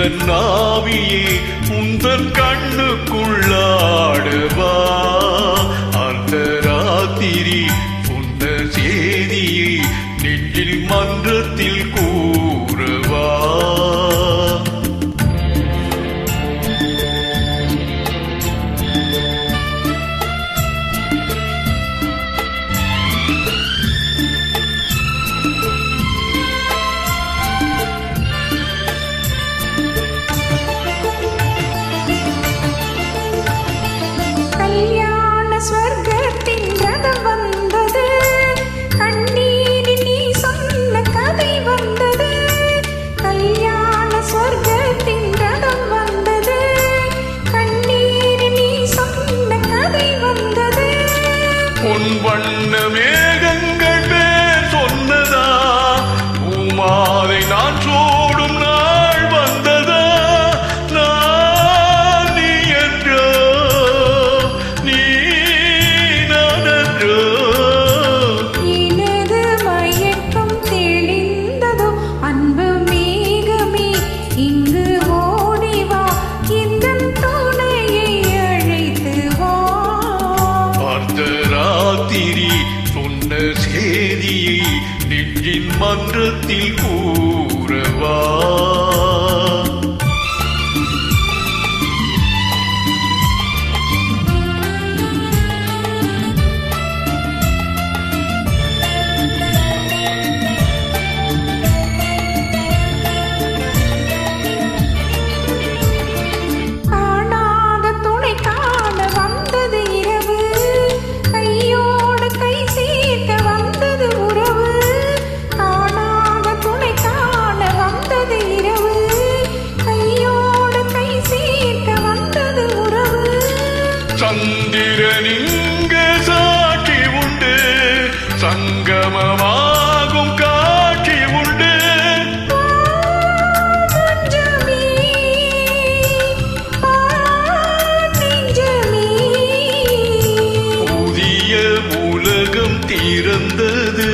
எந்தன் நாவியே உந்தன் கண்ணுக்குள்ளாடவா அர்த்தராத்திரி சொன்ன செய்தியை நெஞ்சில் மன்றத்தில் கூறவா பொன் வண்ண மேகங்கள் பேர் சொன்னதா பூமாலை நான் சோடும் நாள் வந்ததா நான் நீ என்றோ நீ நான் என்றோ எனது மயக்கம் தெளிந்ததோ அன்பு மேகமே இங்கு ஓடிவா இந்த துணையை அழைத்து வா ராத்திரி சொன்ன செய்தியை நெஞ்சின் மன்றத்தில் கூறவா சந்திரனிங்கு சாட்சி உண்டு சங்கமமாகும் காட்சி உண்டு புதிய உலகம் திறந்தது